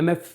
MF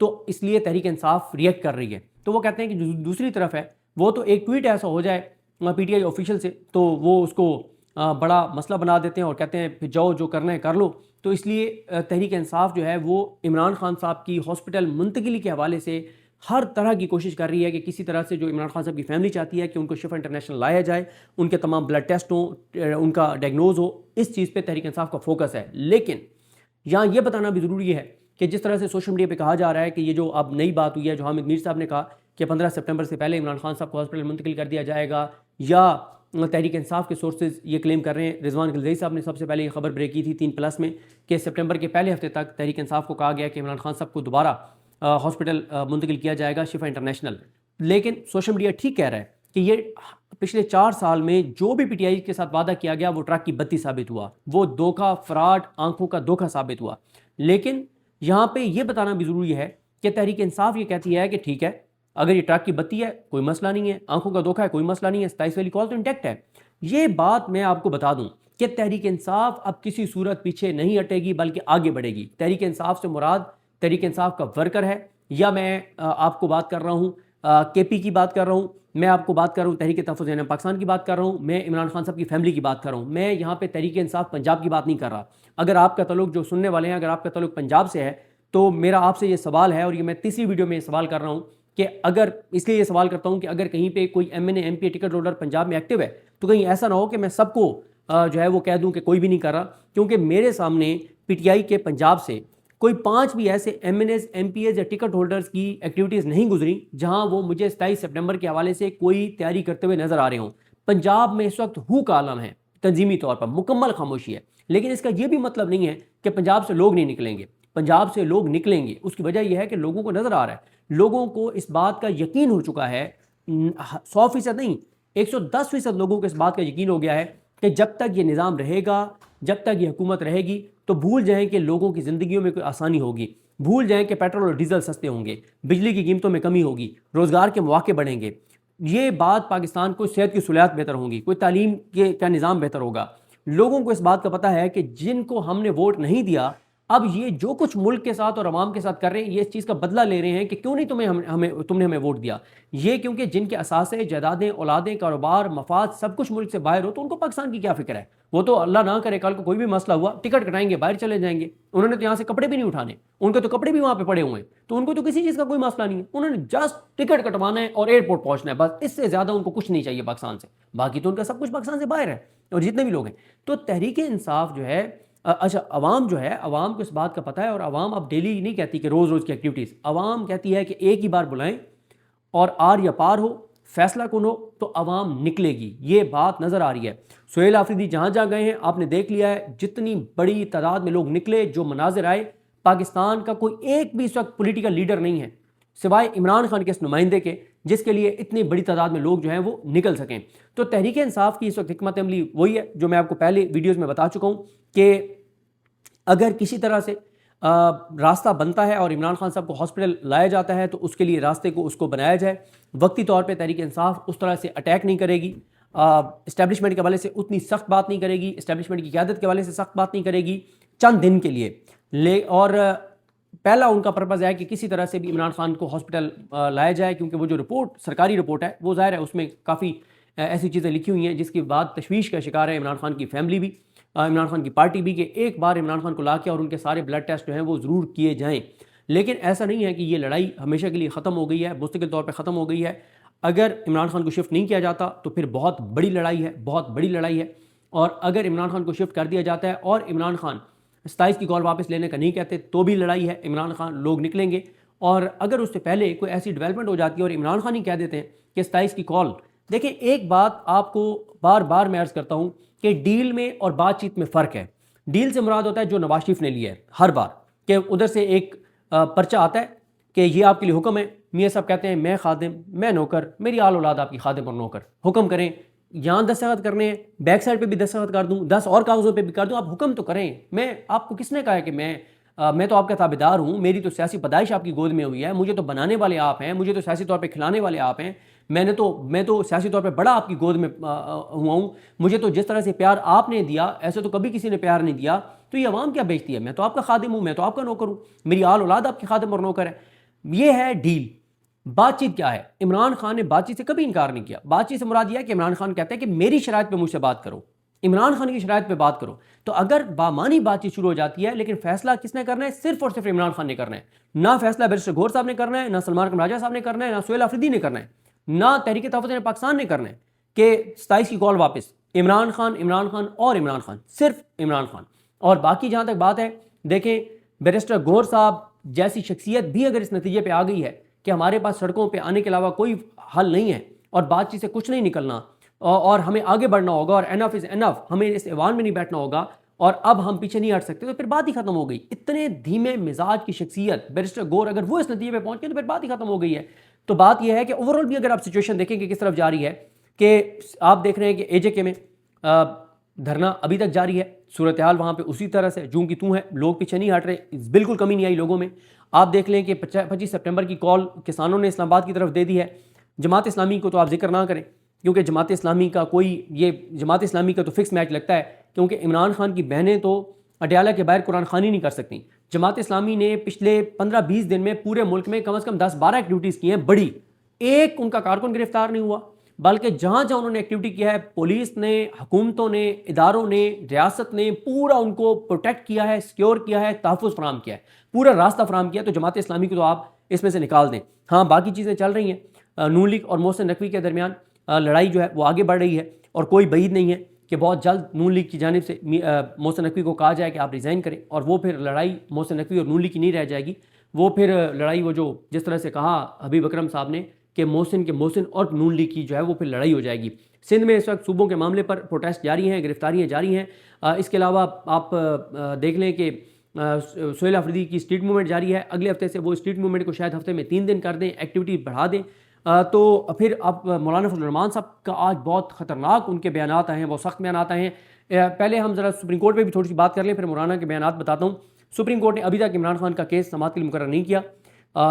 تو اس لیے Tehreek Insaf react کر رہی ہے. تو وہ کہتے ہیں کہ دوسری طرف ہے وہ تو ایک ٹویٹ ایسا ہو جائے پی ٹی آئی آفیشیل سے تو وہ اس کو بڑا مسئلہ بنا دیتے ہیں اور کہتے ہیں پھر جاؤ جو کرنا ہے کر لو. تو اس لیے تحریک انصاف جو ہے وہ عمران خان صاحب کی ہاسپٹل منتقلی کے حوالے سے ہر طرح کی کوشش کر رہی ہے کہ کسی طرح سے جو عمران خان صاحب کی فیملی چاہتی ہے کہ ان کو شفا انٹرنیشنل لایا جائے, ان کے تمام بلڈ ٹیسٹ ہوں, ان کا ڈائگنوز ہو, اس چیز پہ تحریک انصاف کا فوکس ہے. لیکن یہاں یہ بتانا بھی ضروری ہے کہ جس طرح سے سوشل میڈیا پہ کہا جا رہا ہے کہ یہ جو اب نئی بات ہوئی ہے جو حامد میر صاحب نے کہا کہ 15 سپٹمبر سے پہلے عمران خان صاحب کو ہاسپٹل منتقل کر دیا جائے گا, یا تحریک انصاف کے سورسز یہ کلیم کر رہے ہیں, رضوان غلزئی صاحب نے سب سے پہلے یہ خبر بریک کی تھی 3+ میں کہ سپٹمبر کے پہلے ہفتے تک تحریک انصاف کو کہا گیا کہ عمران خان صاحب کو دوبارہ ہاسپٹل منتقل کیا جائے گا شفا انٹرنیشنل. لیکن سوشل میڈیا ٹھیک کہہ رہا ہے کہ یہ پچھلے 4 سال میں جو بھی پی ٹی آئی کے ساتھ وعدہ کیا گیا وہ ٹرک کی بتی ثابت ہوا, وہ دھوکہ, فراڈ, آنکھوں کا دھوکہ ثابت ہوا. لیکن یہاں پہ یہ بتانا بھی ضروری ہے کہ تحریک انصاف یہ کہتی ہے کہ ٹھیک ہے اگر یہ ٹرک کی بتی ہے کوئی مسئلہ نہیں ہے, آنکھوں کا دھوکہ ہے کوئی مسئلہ نہیں ہے, 27 والی کال تو انٹیکٹ ہے. یہ بات میں آپ کو بتا دوں کہ تحریک انصاف اب کسی صورت پیچھے نہیں ہٹے گی بلکہ آگے بڑھے گی. تحریک انصاف سے مراد تحریک انصاف کا ورکر ہے, یا میں آپ کو بات کر رہا ہوں کے پی کی بات کر رہا ہوں, میں آپ کو بات کر رہا ہوں تحریک تحفظ جنوب پاکستان کی بات کر رہا ہوں, میں عمران خان صاحب کی فیملی کی بات کر رہا ہوں, میں یہاں پہ تحریک انصاف پنجاب کی بات نہیں کر رہا. اگر آپ کا تعلق, جو سننے والے ہیں, اگر آپ کا تعلق پنجاب سے ہے تو میرا آپ سے یہ سوال ہے, اور یہ میں تیسری ویڈیو میں یہ سوال کر رہا ہوں کہ اگر, اس لیے یہ سوال کرتا ہوں کہ اگر کہیں پہ کوئی M N A M P ticket holder Punjab میں ایکٹیو ہے تو کہیں ایسا نہ ہو کہ میں سب کو جو ہے وہ کہہ دوں کہ کوئی بھی نہیں کر رہا, کیونکہ میرے سامنے پی ٹی آئی کے پنجاب سے کوئی 5 بھی ایسے M N As, M P As یا ٹکٹ ہولڈرز کی ایکٹیویٹیز نہیں گزری جہاں وہ مجھے 27 سپٹمبر کے حوالے سے کوئی تیاری کرتے ہوئے نظر آ رہے ہوں. پنجاب میں اس وقت ہو کا عالم ہے, تنظیمی طور پر مکمل خاموشی ہے. لیکن اس کا یہ بھی مطلب نہیں ہے کہ پنجاب سے لوگ نہیں نکلیں گے, پنجاب سے لوگ نکلیں گے. اس کی وجہ یہ ہے کہ لوگوں کو نظر آ رہا ہے, لوگوں کو اس بات کا یقین ہو چکا ہے, 100% نہیں 110% لوگوں کو اس بات کا یقین ہو گیا ہے کہ جب تک یہ نظام رہے گا, جب تک یہ حکومت رہے گی تو بھول جائیں کہ لوگوں کی زندگیوں میں کوئی آسانی ہوگی, بھول جائیں کہ پیٹرول اور ڈیزل سستے ہوں گے, بجلی کی قیمتوں میں کمی ہوگی, روزگار کے مواقع بڑھیں گے. یہ بات پاکستان کو صحت کی سہولیات بہتر ہوں گی, کوئی تعلیم کا نظام بہتر ہوگا. لوگوں کو اس بات کا پتہ ہے کہ جن کو ہم نے ووٹ نہیں دیا, اب یہ جو کچھ ملک کے ساتھ اور عوام کے ساتھ کر رہے ہیں یہ اس چیز کا بدلہ لے رہے ہیں کہ کیوں نہیں تم نے ہمیں ووٹ دیا. یہ کیونکہ جن کے اثاثے, جائیدادیں, اولادیں, کاروبار, مفاد سب کچھ ملک سے باہر ہو تو ان کو پاکستان کی کیا فکر ہے. وہ تو اللہ نہ کرے کل کو کوئی بھی مسئلہ ہوا ٹکٹ کٹائیں گے, باہر چلے جائیں گے. انہوں نے تو یہاں سے کپڑے بھی نہیں اٹھانے, ان کے تو کپڑے بھی وہاں پہ پڑے ہوئے ہیں, تو ان کو تو کسی چیز کا کوئی مسئلہ نہیں ہے. انہوں نے جسٹ ٹکٹ کٹوانا ہے اور ایئرپورٹ پہنچنا ہے, بس اس سے زیادہ ان کو کچھ نہیں چاہیے پاکستان سے. باقی تو ان کا سب کچھ پاکستان سے باہر ہے, اور جتنے بھی لوگ ہیں. تو تحریک انصاف جو ہے, اچھا عوام جو ہے, عوام کو اس بات کا پتہ ہے, اور عوام اب ڈیلی نہیں کہتی کہ روز روز کی ایکٹیویٹیز, عوام کہتی ہے کہ ایک ہی بار بلائیں اور آر یا پار ہو, فیصلہ کن ہو تو عوام نکلے گی. یہ بات نظر آ رہی ہے. سہیل آفریدی جہاں جہاں گئے ہیں آپ نے دیکھ لیا ہے, جتنی بڑی تعداد میں لوگ نکلے, جو مناظر آئے. پاکستان کا کوئی ایک بھی اس وقت پولیٹیکل لیڈر نہیں ہے سوائے عمران خان کے اس نمائندے کے جس کے لیے اتنی بڑی تعداد میں لوگ جو ہیں وہ نکل سکیں. تو تحریک انصاف کی اس وقت حکمت عملی وہی ہے جو میں آپ کو پہلے ویڈیوز میں بتا چکا ہوں کہ اگر کسی طرح سے راستہ بنتا ہے اور عمران خان صاحب کو ہاسپٹل لایا جاتا ہے تو اس کے لیے راستے کو اس کو بنایا جائے. وقتی طور پہ تحریک انصاف اس طرح سے اٹیک نہیں کرے گی, اسٹیبلشمنٹ کے حوالے سے اتنی سخت بات نہیں کرے گی, اسٹیبلشمنٹ کی قیادت کے حوالے سے سخت بات نہیں کرے گی چند دن کے لیے. اور پہلا ان کا پرپز ہے کہ کسی طرح سے بھی عمران خان کو ہاسپٹل لایا جائے, کیونکہ وہ جو رپورٹ, سرکاری رپورٹ ہے, وہ ظاہر ہے اس میں کافی ایسی چیزیں لکھی ہوئی ہیں جس کی بعد تشویش کا شکار ہے عمران خان کی فیملی بھی, عمران خان کی پارٹی بھی, کہ ایک بار عمران خان کو لا کے اور ان کے سارے بلڈ ٹیسٹ جو ہیں وہ ضرور کیے جائیں. لیکن ایسا نہیں ہے کہ یہ لڑائی ہمیشہ کے لیے ختم ہو گئی ہے, مستقل طور پہ ختم ہو گئی ہے. اگر عمران خان کو شفٹ نہیں کیا جاتا تو پھر بہت بڑی لڑائی ہے, بہت بڑی لڑائی ہے. اور اگر عمران خان کو شفٹ کر دیا جاتا ہے اور عمران خان 27 کی کال واپس لینے کا نہیں کہتے تو بھی لڑائی ہے. عمران خان, لوگ نکلیں گے. اور اگر اس سے پہلے کوئی ایسی ڈیولپمنٹ ہو جاتی ہے اور عمران خان ہی کہہ دیتے ہیں کہ 27 کی کال, دیکھیں ایک بات آپ کو بار بار میں عرض کرتا ہوں کہ ڈیل میں اور بات چیت میں فرق ہے. ڈیل سے مراد ہوتا ہے جو نواز شریف نے لیا ہے ہر بار, کہ ادھر سے ایک پرچہ آتا ہے کہ یہ آپ کے لیے حکم ہے, میاں صاحب کہتے ہیں میں خادم, میں نوکر, میری آل اولاد آپ کی خادم اور نوکر, حکم کریں. یہاں دستخط کرنے ہیں, بیک سائڈ پہ بھی دستخط کر دوں, 10 اور کاغذوں پہ بھی کر دوں, آپ حکم تو کریں. میں آپ کو کس نے کہا ہے کہ میں تو آپ کا تابعدار ہوں, میری تو سیاسی پیدائش آپ کی گود میں ہوئی ہے, مجھے تو بنانے والے آپ ہیں, مجھے تو سیاسی طور پہ کھلانے والے آپ ہیں, میں تو سیاسی طور پہ بڑا آپ کی گود میں ہوا ہوں, مجھے تو جس طرح سے پیار آپ نے دیا ایسے تو کبھی کسی نے پیار نہیں دیا. تو یہ عوام کیا بیچتی ہے؟ میں تو آپ کا خادم ہوں, میں تو آپ کا نوکر ہوں, میری آل اولاد آپ کی خادم اور نوکر ہے. یہ ہے ڈیل. بات چیت کیا ہے؟ عمران خان نے بات چیت سے کبھی انکار نہیں کیا. بات چیت سے مراد یہ ہے کہ عمران خان کہتا ہے کہ میری شرائط پہ مجھ سے بات کرو, عمران خان کی شرائط پہ بات کرو. تو اگر بامانی بات چیت شروع ہو جاتی ہے, لیکن فیصلہ کس نے کرنا ہے؟ صرف اور صرف عمران خان نے کرنا ہے. نہ فیصلہ بیرسٹر گور صاحب نے کرنا ہے, نہ سلمان اکرم راجہ صاحب نے کرنا ہے, نہ سہیل آفریدی نے کرنا ہے, نہ تحریک تحفظ پاکستان نے کرنا ہے کہ 27 کی کال واپس. عمران خان عمران خان اور عمران خان, صرف عمران خان. اور باقی جہاں تک بات ہے, دیکھیں بیرسٹر گور صاحب جیسی شخصیت بھی اگر اس نتیجے پہ آ گئی ہے کہ ہمارے پاس سڑکوں پہ آنے کے علاوہ کوئی حل نہیں ہے اور بات چیت سے کچھ نہیں نکلنا اور ہمیں آگے بڑھنا ہوگا اور انف از انف, ہمیں اس ایوان میں نہیں بیٹھنا ہوگا اور اب ہم پیچھے نہیں ہٹ سکتے, تو پھر بات ہی ختم ہو گئی. اتنے دھیمے مزاج کی شخصیت بیرسٹر گور اگر وہ اس نتیجے پہ پہنچ گئے تو پھر بات ہی ختم ہو گئی ہے. تو بات یہ ہے کہ اوورآل بھی اگر آپ سچویشن دیکھیں کہ کس طرف جا رہی ہے, کہ آپ دیکھ رہے ہیں کہ اے جے کے میں دھرنا ابھی تک جاری ہے, صورتحال وہاں پہ اسی طرح سے جوں کی توں ہے, لوگ پیچھے نہیں ہٹ رہے, بالکل کمی نہیں آئی لوگوں میں. آپ دیکھ لیں کہ 25 سپٹمبر کی کال کسانوں نے اسلام آباد کی طرف دے دی ہے. جماعت اسلامی کو تو آپ ذکر نہ کریں, کیونکہ جماعت اسلامی کا جماعت اسلامی کا تو فکس میچ لگتا ہے, کیونکہ عمران خان کی بہنیں تو اڈیالہ کے باہر قرآن خوانی نہیں کر سکتی. جماعت اسلامی نے پچھلے 15-20 دن میں پورے ملک میں کم از کم 10-12 ایکٹیویٹیز کی ہیں بڑی, ایک ان کا کارکن گرفتار نہیں ہوا, بلکہ جہاں جہاں انہوں نے ایکٹیویٹی کیا ہے پولیس نے, حکومتوں نے, اداروں نے, ریاست نے پورا ان کو پروٹیکٹ کیا ہے, سیکیور کیا ہے, تحفظ فراہم کیا ہے, پورا راستہ فراہم کیا. تو جماعت اسلامی کو تو آپ اس میں سے نکال دیں. ہاں باقی چیزیں چل رہی ہیں, نون لیگ اور محسن نقوی کے درمیان لڑائی جو ہے وہ آگے بڑھ رہی ہے, اور کوئی بعید نہیں ہے کہ بہت جلد نون لیگ کی جانب سے محسن نقوی کو کہا جائے کہ آپ ریزائن کریں, اور وہ پھر لڑائی محسن نقوی اور نون لیگ کی نہیں رہ جائے گی. وہ پھر لڑائی وہ جو جس طرح سے کہا حبیب اکرم صاحب نے کہ محسن اور نون لیگ کی جو ہے وہ پھر لڑائی ہو جائے گی. سندھ میں اس وقت صوبوں کے معاملے پر پروٹیسٹ جاری ہیں, گرفتاریاں جاری ہیں. اس کے علاوہ آپ دیکھ لیں کہ سہیل آفریدی کی اسٹریٹ موومنٹ جاری ہے. اگلے ہفتے سے وہ اسٹریٹ موومنٹ کو شاید ہفتے میں 3 دن کر دیں, ایکٹیویٹی بڑھا دیں. تو پھر اب مولانا فضل الرحمان صاحب کا آج بہت خطرناک ان کے بیانات آئے ہیں, وہ سخت بیانات آئے ہیں. پہلے ہم ذرا سپریم کورٹ پہ بھی تھوڑی سی بات کر لیں, پھر مولانا کے بیانات بتاتا ہوں. سپریم کورٹ نے ابھی تک عمران خان کا کیس سماعت کے لیے مقرر نہیں کیا.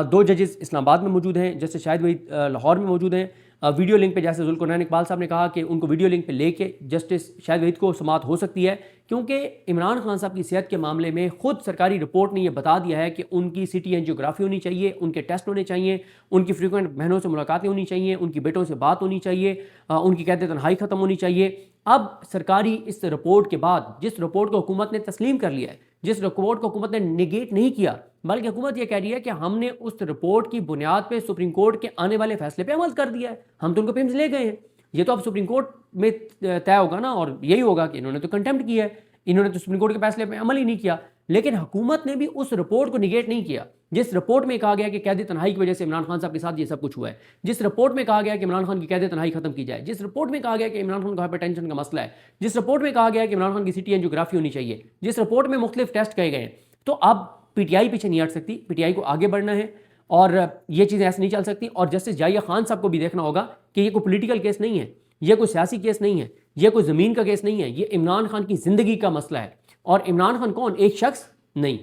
2 ججز اسلام آباد میں موجود ہیں, جسٹس شاہد وحید لاہور میں موجود ہیں. ویڈیو لنک پہ جیسے ذوالقرنین اقبال صاحب نے کہا کہ ان کو ویڈیو لنک پہ لے کے جسٹس شاہد وحید کو سماعت ہو سکتی ہے, کیونکہ عمران خان صاحب کی صحت کے معاملے میں خود سرکاری رپورٹ نے یہ بتا دیا ہے کہ ان کی سی ٹی اینجیوگرافی ہونی چاہیے, ان کے ٹیسٹ ہونے چاہیے, ان کی فریکوینٹ بہنوں سے ملاقاتیں ہونی چاہیے, ان کی بیٹوں سے بات ہونی چاہیے, ان کی قید تنہائی ختم ہونی چاہیے. اب سرکاری اس رپورٹ کے بعد, جس رپورٹ کو حکومت نے تسلیم کر لیا ہے, جس رپورٹ کو حکومت نے نیگیٹ نہیں کیا, بلکہ حکومت یہ کہہ رہی ہے کہ ہم نے اس رپورٹ کی بنیاد پہ سپریم کورٹ کے آنے والے فیصلے پہ عمل کر دیا ہے, ہم تو ان کو پیمز لے گئے ہیں. یہ تو اب سپریم کورٹ میں طے ہوگا نا, اور یہی ہوگا کہ انہوں نے تو کنٹیمپٹ کیا ہے, انہوں نے تو سپریم کورٹ کے فیصلے پہ عمل ہی نہیں کیا. لیکن حکومت نے بھی اس رپورٹ کو نیگیٹ نہیں کیا, جس رپورٹ میں کہا گیا کہ قید تنہائی کی وجہ سے عمران خان صاحب کے ساتھ یہ سب کچھ ہوا ہے, جس رپورٹ میں کہا گیا کہ عمران خان کی قید تنہائی ختم کی جائے, جس رپورٹ میں کہا گیا کہ عمران خان کو ہائپر ٹینشن کا مسئلہ ہے, جس رپورٹ میں کہا گیا کہ عمران خان کی سی ٹی اینجیوگرافی ہونی چاہیے, جس رپورٹ میں مختلف ٹیسٹ کہے گئے ہیں. تو اب پی ٹی آئی پیچھے نہیں ہٹ سکتی, پی ٹی آئی کو آگے بڑھنا ہے, اور یہ چیزیں ایسے نہیں چل سکتی. اور جسٹس جائیہ خان صاحب کو بھی دیکھنا ہوگا کہ یہ کوئی پولیٹیکل کیس نہیں ہے, یہ کوئی سیاسی کیس نہیں ہے, یہ کوئی زمین کا کیس نہیں ہے, یہ عمران خان کی زندگی کا مسئلہ ہے. اور عمران خان کون؟ ایک شخص نہیں,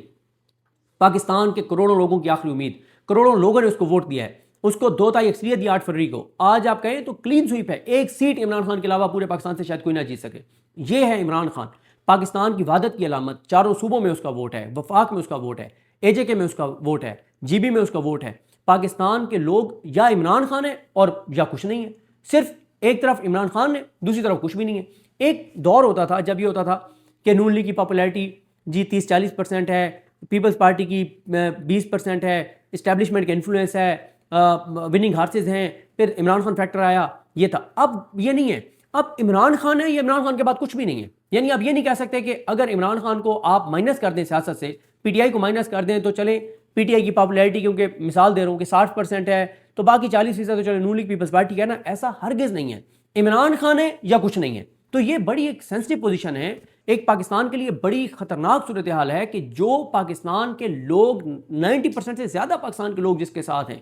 پاکستان کے کروڑوں لوگوں کی آخری امید, کروڑوں لوگوں نے اس کو ووٹ دیا ہے, اس کو 2 تائی اکثریت دی 8 فروری کو. آج آپ کہیں تو کلین سویپ ہے, ایک سیٹ عمران خان کے علاوہ پورے پاکستان سے شاید کوئی نہ جیت سکے. یہ ہے عمران خان, پاکستان کی وحدت کی علامت. 4 صوبوں میں اس کا ووٹ ہے, وفاق میں اس کا ووٹ ہے, اے جے کے میں اس کا ووٹ ہے, جی بی میں اس کا ووٹ ہے. پاکستان کے لوگ یا عمران خان ہے اور یا کچھ نہیں ہے. صرف ایک طرف عمران خان ہے, دوسری طرف کچھ بھی نہیں ہے. ایک دور ہوتا تھا جب یہ ہوتا تھا کہ نون لیگ کی پاپولیرٹی جی 30-40% ہے, پیپلز پارٹی کی 20% ہے, اسٹیبلشمنٹ کا انفلوئنس ہے, وننگ ہارسز ہیں, پھر عمران خان فیکٹر آیا, یہ تھا. اب یہ نہیں ہے, اب عمران خان ہے, یہ عمران خان کے بعد کچھ بھی نہیں ہے. یعنی اب یہ نہیں کہہ سکتے کہ اگر عمران خان کو آپ مائنس کر دیں سیاست سے, پی ٹی آئی کو مائنس کر دیں, تو چلیں پی ٹی آئی کی پاپولیرٹی, کیونکہ مثال دے رہا ہوں کہ 60% ہے, تو باقی 40% تو چلے نون لیگ پیپلز پارٹی کا ہے نا. ایسا ہرگز نہیں ہے, عمران خان ہے یا کچھ نہیں ہے. تو یہ بڑی ایک سینسٹیو پوزیشن ہے, ایک پاکستان کے لیے بڑی خطرناک صورتحال ہے کہ جو پاکستان کے لوگ 90% سے زیادہ پاکستان کے لوگ جس کے ساتھ ہیں,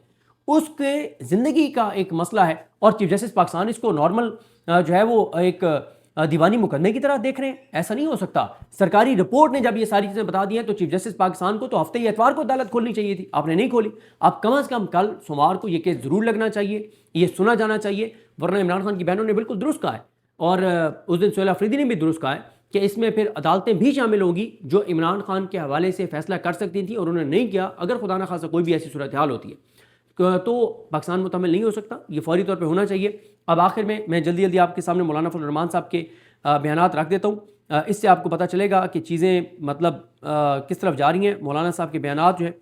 اس کے زندگی کا ایک مسئلہ ہے. اور چیف جسٹس پاکستان اس کو نارمل جو ہے وہ ایک دیوانی مقدمے کی طرح دیکھ رہے ہیں. ایسا نہیں ہو سکتا. سرکاری رپورٹ نے جب یہ ساری چیزیں بتا دی ہیں تو چیف جسٹس پاکستان کو تو ہفتے یا اتوار کو عدالت کھولنی چاہیے تھی, آپ نے نہیں کھولی. آپ کم از کم کل سوموار کو یہ کیس ضرور لگنا چاہیے, یہ سنا جانا چاہیے. ورنہ عمران خان کی بہنوں نے بالکل درست کہا ہے, اور اس دن سہیل آفریدی نے بھی درست کہا ہے کہ اس میں پھر عدالتیں بھی شامل ہوں گی جو عمران خان کے حوالے سے فیصلہ کر سکتی تھیں اور انہوں نے نہیں کیا. اگر خدا نہ خواستہ کوئی بھی ایسی صورتحال ہوتی ہے تو پاکستان مکمل نہیں ہو سکتا, یہ فوری طور پہ ہونا چاہیے. اب آخر میں جلدی آپ کے سامنے مولانا فضل الرحمان صاحب کے بیانات رکھ دیتا ہوں, اس سے آپ کو پتہ چلے گا کہ چیزیں مطلب کس طرف جا رہی ہیں. مولانا صاحب کے بیانات جو ہیں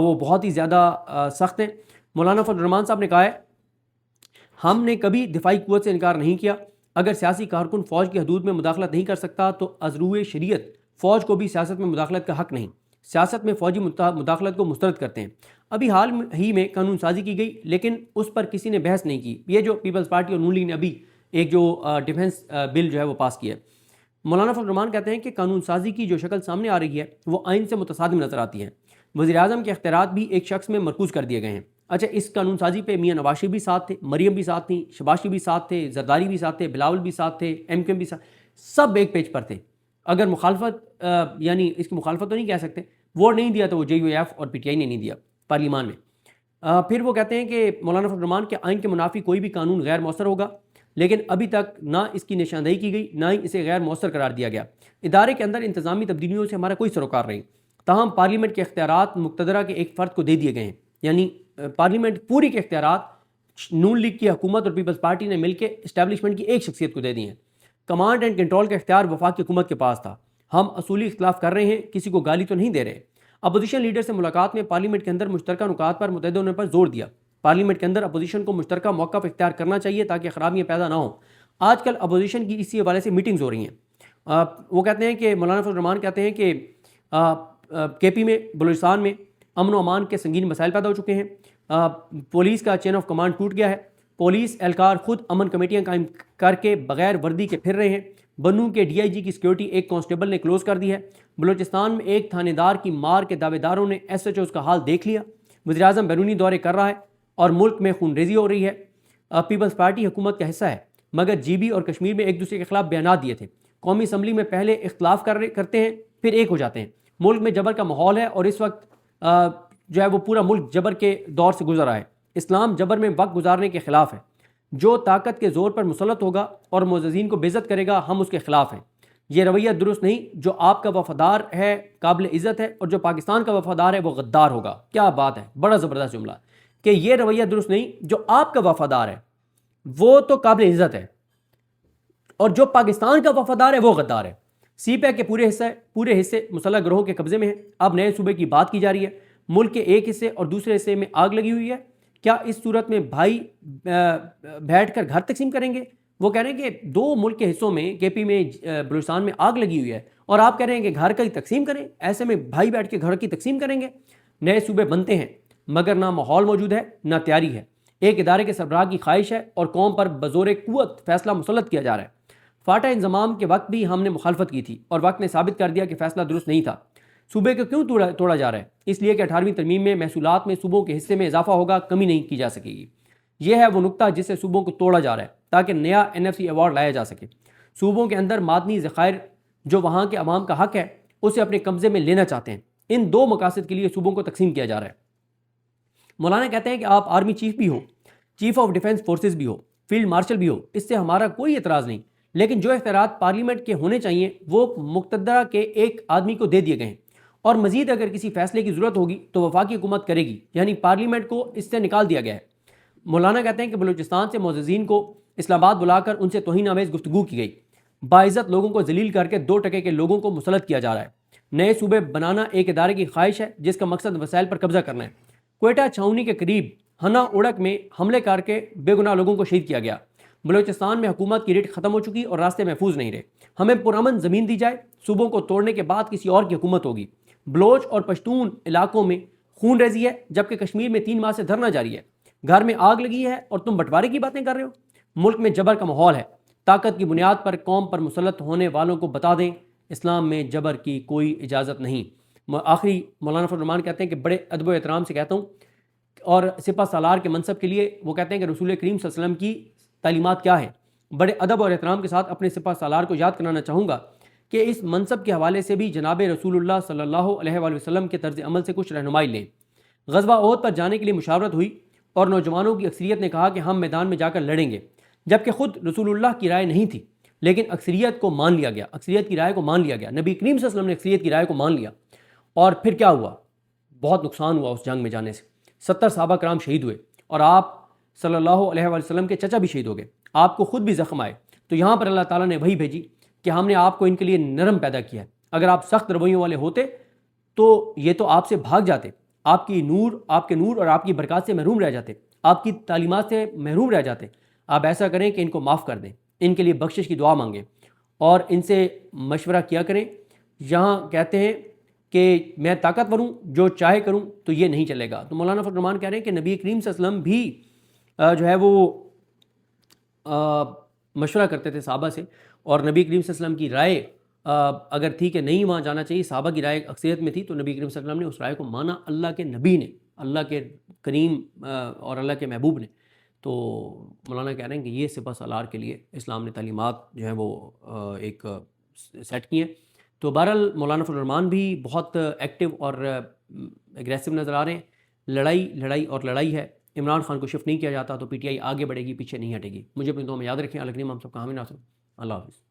وہ بہت ہی زیادہ سخت ہیں. مولانا فضل الرحمان صاحب نے کہا ہے ہم نے کبھی دفاعی قوت سے انکار نہیں کیا. اگر سیاسی کارکن فوج کی حدود میں مداخلت نہیں کر سکتا تو ازروئے شریعت فوج کو بھی سیاست میں مداخلت کا حق نہیں. سیاست میں فوجی مداخلت کو مسترد کرتے ہیں. ابھی حال ہی میں قانون سازی کی گئی لیکن اس پر کسی نے بحث نہیں کی. یہ جو پیپلز پارٹی اور نون لیگ نے ابھی ایک جو ڈیفنس بل جو ہے وہ پاس کیا ہے, مولانا فضل الرحمان کہتے ہیں کہ قانون سازی کی جو شکل سامنے آ رہی ہے وہ آئین سے متصادم نظر آتی ہے. وزیر اعظم کے اختیارات بھی ایک شخص میں مرکوز کر دیے گئے ہیں. اچھا, اس قانون سازی پہ میاں نواز شریف بھی ساتھ تھے, مریم بھی ساتھ تھیں, شباز شریف بھی ساتھ تھے, زرداری بھی ساتھ تھے, بلاول بھی ساتھ تھے, ایم کیو ایم بھی ساتھ, سب ایک پیج پر تھے. اگر مخالفت یعنی اس کی مخالفت تو نہیں کہہ سکتے, ووٹ نہیں دیا تو وہ جے یو ایف اور پی ٹی آئی نے نہیں دیا پارلیمان میں. پھر وہ کہتے ہیں کہ مولانا فضل الرحمان کے آئین کے منافی کوئی بھی قانون غیر مؤثر ہوگا, لیکن ابھی تک نہ اس کی نشاندہی کی گئی نہ ہی اسے غیر مؤثر قرار دیا گیا. ادارے کے اندر انتظامی تبدیلیوں سے ہمارا کوئی سروکار نہیں, تاہم پارلیمنٹ کے اختیارات مقتدرہ کے ایک فرد کو دے دیے گئے ہیں. یعنی پارلیمنٹ پوری کے اختیارات نون لیگ کی حکومت اور پیپلز پارٹی نے مل کے اسٹیبلشمنٹ کی ایک شخصیت کو دے دی ہیں. کمانڈ اینڈ کنٹرول کا اختیار وفاقی حکومت کے پاس تھا. ہم اصولی اختلاف کر رہے ہیں, کسی کو گالی تو نہیں دے رہے. اپوزیشن لیڈر سے ملاقات میں پارلیمنٹ کے اندر مشترکہ نکات پر متحد ہونے پر زور دیا. پارلیمنٹ کے اندر اپوزیشن کو مشترکہ موقف اختیار کرنا چاہیے تاکہ خرابیاں پیدا نہ ہوں. آج کل اپوزیشن کی اسی حوالے سے میٹنگز ہو رہی ہیں. وہ کہتے ہیں کہ مولانا فضل الرحمان کہتے ہیں کہ کے پی میں بلوچستان میں امن و امان کے سنگین مسائل پیدا ہو چکے ہیں. پولیس کا چین آف کمانڈ ٹوٹ گیا ہے. پولیس اہلکار خود امن کمیٹیاں قائم کر کے بغیر وردی کے پھر رہے ہیں. بنوں کے ڈی آئی جی کی سیکیورٹی ایک کانسٹیبل نے کلوز کر دی ہے. بلوچستان میں ایک تھانے دار کی مار کے دعوے داروں نے ایس ایچ اوز کا حال دیکھ لیا. وزیر اعظم بیرونی دورے کر رہا ہے اور ملک میں خون ریزی ہو رہی ہے. پیپلز پارٹی حکومت کا حصہ ہے مگر جی بی اور کشمیر میں ایک دوسرے کے خلاف بیانات دیے تھے. قومی اسمبلی میں پہلے اختلاف کرتے ہیں پھر ایک ہو جاتے ہیں. ملک میں جبر کا ماحول ہے اور اس وقت جو ہے وہ پورا ملک جبر کے دور سے گزر رہا ہے. اسلام جبر میں وقت گزارنے کے خلاف ہے. جو طاقت کے زور پر مسلط ہوگا اور معززین کو بے عزت کرے گا ہم اس کے خلاف ہیں. یہ رویہ درست نہیں. جو آپ کا وفادار ہے قابل عزت ہے اور جو پاکستان کا وفادار ہے وہ غدار ہوگا. کیا بات ہے, بڑا زبردست جملہ کہ یہ رویہ درست نہیں. جو آپ کا وفادار ہے وہ تو قابل عزت ہے اور جو پاکستان کا وفادار ہے وہ غدار ہے. سی پیک کے پورے حصے مسلح گروہوں کے قبضے میں ہیں. اب نئے صوبے کی بات کی جا رہی ہے. ملک کے ایک حصے اور دوسرے حصے میں آگ لگی ہوئی ہے. کیا اس صورت میں بھائی بیٹھ کر گھر تقسیم کریں گے؟ وہ کہہ رہے ہیں کہ دو ملک کے حصوں میں کے پی میں بلوچستان میں آگ لگی ہوئی ہے اور آپ کہہ رہے ہیں کہ گھر کا ہی تقسیم کریں. ایسے میں بھائی بیٹھ کے گھر کی تقسیم کریں گے؟ نئے صوبے بنتے ہیں مگر نہ ماحول موجود ہے نہ تیاری ہے. ایک ادارے کے سربراہ کی خواہش ہے اور قوم پر بزور قوت فیصلہ مسلط کیا جا رہا ہے. فاٹا انضمام کے وقت بھی ہم نے مخالفت کی تھی اور وقت نے ثابت کر دیا کہ فیصلہ درست نہیں تھا. صوبے کو کیوں توڑا جا رہا ہے؟ اس لیے کہ 18ویں ترمیم میں محصولات میں صوبوں کے حصے میں اضافہ ہوگا, کمی نہیں کی جا سکے گی. یہ ہے وہ نقطہ جس سے صوبوں کو توڑا جا رہا ہے تاکہ نیا این ایف سی ایوارڈ لایا جا سکے. صوبوں کے اندر معدنی ذخائر جو وہاں کے عوام کا حق ہے اسے اپنے قبضے میں لینا چاہتے ہیں. ان دو مقاصد کے لیے صوبوں کو تقسیم کیا جا رہا ہے. مولانا کہتے ہیں کہ آپ آرمی چیف بھی ہو, چیف آف ڈیفنس فورسز بھی ہو, فیلڈ مارشل بھی ہو, اس سے ہمارا کوئی اعتراض نہیں, لیکن جو اختیارات پارلیمنٹ کے ہونے چاہیے وہ مقتدرہ کے ایک آدمی کو دے دیے گئے ہیں اور مزید اگر کسی فیصلے کی ضرورت ہوگی تو وفاقی حکومت کرے گی. یعنی پارلیمنٹ کو اس سے نکال دیا گیا ہے. مولانا کہتے ہیں کہ بلوچستان سے معززین کو اسلام آباد بلا کر ان سے توہین آمیز گفتگو کی گئی. باعزت لوگوں کو ذلیل کر کے 2% کے لوگوں کو مسلط کیا جا رہا ہے. نئے صوبے بنانا ایک ادارے کی خواہش ہے جس کا مقصد وسائل پر قبضہ کرنا ہے. کوئٹہ چھاؤنی کے قریب ہنا اڑک میں حملے کر کے بے گناہ لوگوں کو شہید کیا گیا. بلوچستان میں حکومت کی ریٹ ختم ہو چکی اور راستے محفوظ نہیں رہے. ہمیں پرامن زمین دی جائے, صوبوں کو توڑنے کے بعد کسی اور کی حکومت ہوگی. بلوچ اور پشتون علاقوں میں خون ریزی ہے جبکہ کشمیر میں 3 ماہ سے دھرنا جاری ہے. گھر میں آگ لگی ہے اور تم بٹوارے کی باتیں کر رہے ہو. ملک میں جبر کا ماحول ہے. طاقت کی بنیاد پر قوم پر مسلط ہونے والوں کو بتا دیں اسلام میں جبر کی کوئی اجازت نہیں. آخری مولانا فضل الرحمان کہتے ہیں کہ بڑے ادب و احترام سے کہتا ہوں اور سپہ سالار کے منصب کے لیے وہ کہتے ہیں کہ رسول کریم صلی اللہ علیہ وسلم کی تعلیمات کیا ہیں. بڑے ادب اور احترام کے ساتھ اپنے سپہ سالار کو یاد کرانا چاہوں گا کہ اس منصب کے حوالے سے بھی جناب رسول اللہ صلی اللہ علیہ وآلہ وسلم کے طرز عمل سے کچھ رہنمائی لیں. غزوہ احد پر جانے کے لیے مشاورت ہوئی اور نوجوانوں کی اکثریت نے کہا کہ ہم میدان میں جا کر لڑیں گے, جبکہ خود رسول اللہ کی رائے نہیں تھی. لیکن اکثریت کو مان لیا گیا، اکثریت کی رائے کو مان لیا گیا، نبی کریم صلی اللہ علیہ وسلم نے اکثریت کی رائے کو مان لیا، اور پھر کیا ہوا؟ بہت نقصان ہوا اس جنگ میں جانے سے، 70 صحابہ کرام شہید ہوئے، اور آپ صلی اللہ علیہ وآلہ وسلم کے چچا بھی شہید ہو گئے، آپ کو خود بھی زخم آئے۔ تو یہاں پر اللہ تعالیٰ نے وہی بھیجی کہ ہم نے آپ کو ان کے لیے نرم پیدا کیا ہے، اگر آپ سخت رویوں والے ہوتے تو یہ تو آپ سے بھاگ جاتے، آپ کے نور اور آپ کی برکات سے محروم رہ جاتے، آپ کی تعلیمات سے محروم رہ جاتے۔ آپ ایسا کریں کہ ان کو معاف کر دیں، ان کے لیے بخشش کی دعا مانگیں اور ان سے مشورہ کیا کریں۔ یہاں کہتے ہیں کہ میں طاقتور ہوں، جو چاہے کروں، تو یہ نہیں چلے گا۔ تو مولانا فضل الرحمان کہہ رہے ہیں کہ نبی کریم صلی اللہ علیہ وسلم بھی جو ہے وہ مشورہ کرتے تھے صحابہ سے، اور نبی کریم صلی اللہ علیہ وسلم کی رائے اگر تھی کہ نہیں وہاں جانا چاہیے، صحابہ کی رائے اکثریت میں تھی، تو نبی کریم صلی اللہ علیہ وسلم نے اس رائے کو مانا، اللہ کے نبی نے، اللہ کے کریم اور اللہ کے محبوب نے۔ تو مولانا کہہ رہے ہیں کہ یہ سپہ سالار کے لیے اسلام نے تعلیمات جو ہیں وہ ایک سیٹ کی ہیں۔ تو بہرحال مولانا فضل الرحمان بھی بہت ایکٹیو اور اگریسو نظر آ رہے ہیں۔ لڑائی ہے، عمران خان کو شفٹ نہیں کیا جاتا تو پی ٹی آئی آگے بڑھے گی، پیچھے نہیں ہٹے گی۔ مجھے اپنی دعا میں یاد رکھیں۔ اللہ کریم ہم سب کا حامی ناصر۔ اللہ حافظ۔